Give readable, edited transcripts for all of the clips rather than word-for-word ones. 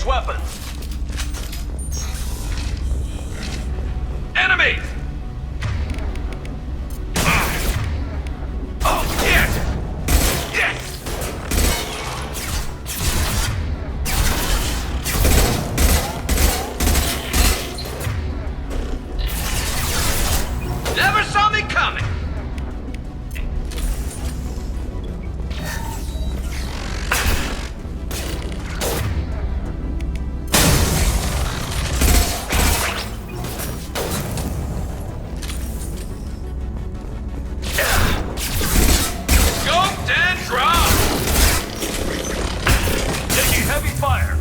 Change weapons. Enemy! Oh, shit! Yes! Never saw me coming! Scoped and dropped! Taking heavy fire!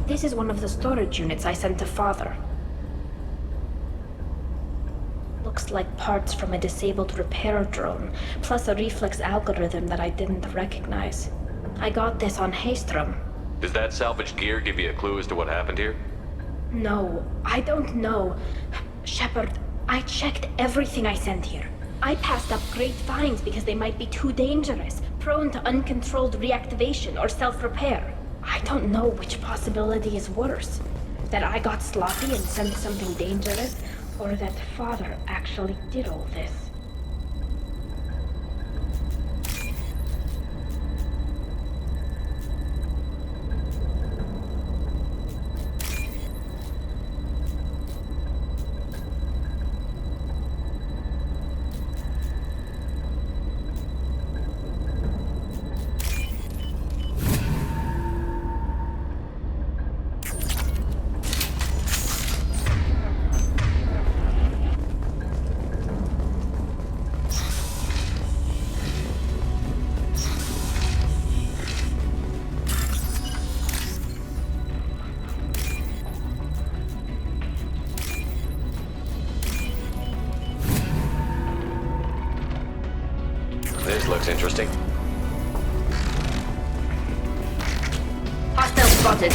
This is one of the storage units I sent to Father. Looks like parts from a disabled repair drone, plus a reflex algorithm that I didn't recognize. I got this on Haystrom. Does that salvaged gear give you a clue as to what happened here? No, I don't know. Shepard, I checked everything I sent here. I passed up great finds because they might be too dangerous, prone to uncontrolled reactivation or self-repair. I don't know which possibility is worse. That I got sloppy and sent something dangerous, or that Father actually did all this. This looks interesting. Hostile spotted.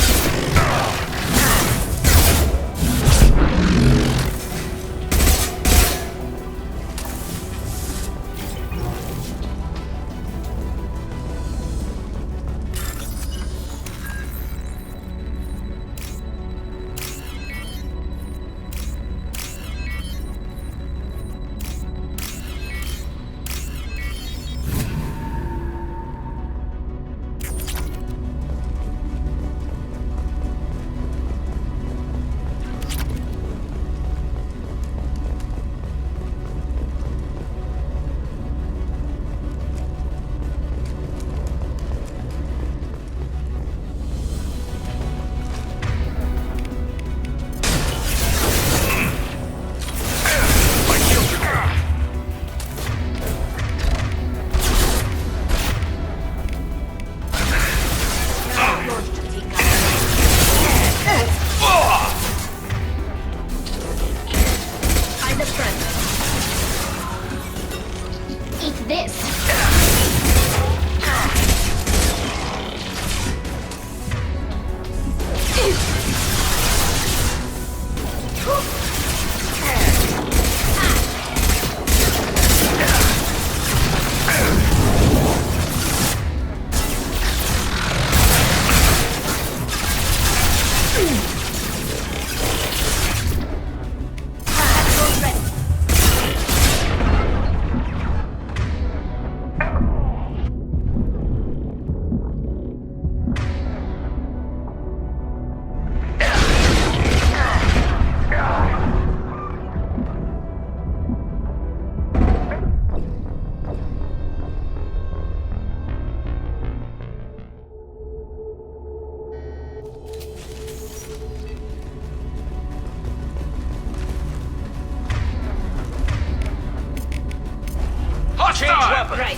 Change weapons. Right.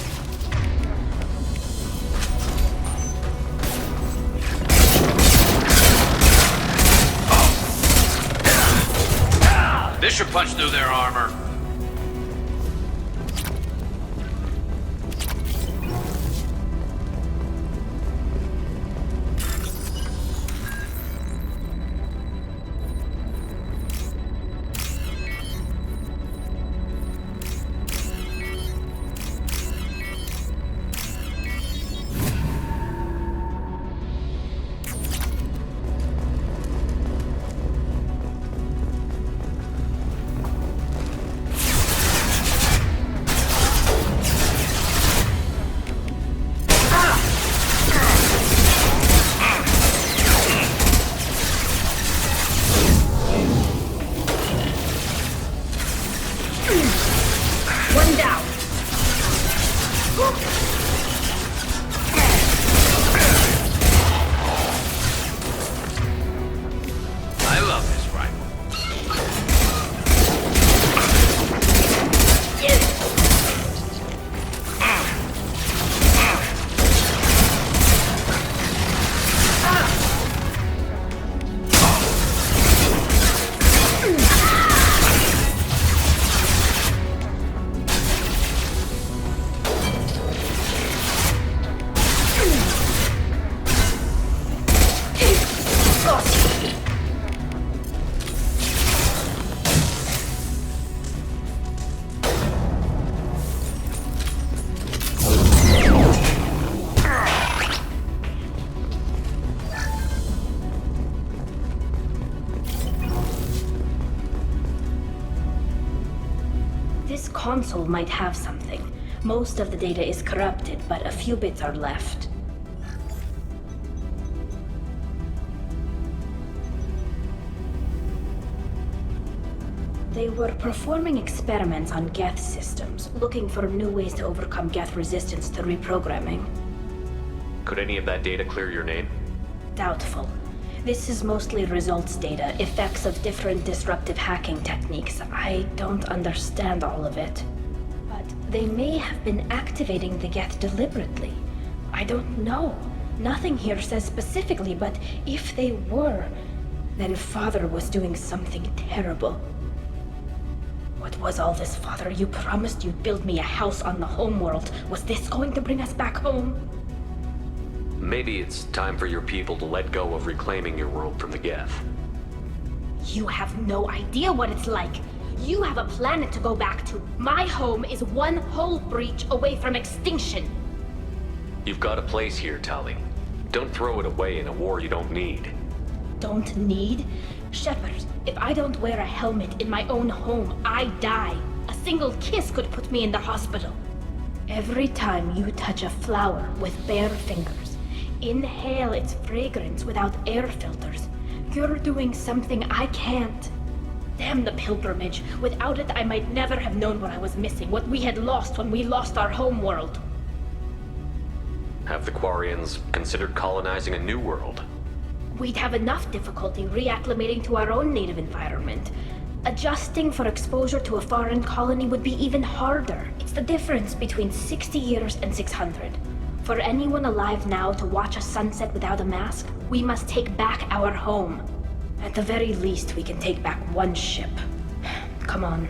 pressure punch through their armor. One down. I love this rifle. This console might have something. Most of the data is corrupted, but a few bits are left. They were performing experiments on Geth systems, looking for new ways to overcome Geth resistance to reprogramming. Could any of that data clear your name? Doubtful. This is mostly results data, effects of different disruptive hacking techniques. I don't understand all of it. But they may have been activating the Geth deliberately. I don't know. Nothing here says specifically, but if they were, then Father was doing something terrible. What was all this, Father? You promised you'd build me a house on the homeworld. Was this going to bring us back home? Maybe it's time for your people to let go of reclaiming your world from the Geth. You have no idea what it's like. You have a planet to go back to. My home is one hull breach away from extinction. You've got a place here, Tali. Don't throw it away in a war you don't need. Don't need? Shepard, if I don't wear a helmet in my own home, I die. A single kiss could put me in the hospital. Every time you touch a flower with bare fingers, inhale its fragrance without air filters, you're doing something I can't. Damn the pilgrimage. Without it, I might never have known what I was missing, what we had lost when we lost our home world. Have the Quarians considered colonizing a new world? We'd have enough difficulty reacclimating to our own native environment. Adjusting for exposure to a foreign colony would be even harder. It's the difference between 60 years and 600. For anyone alive now to watch a sunset without a mask, we must take back our home. At the very least, we can take back one ship. Come on,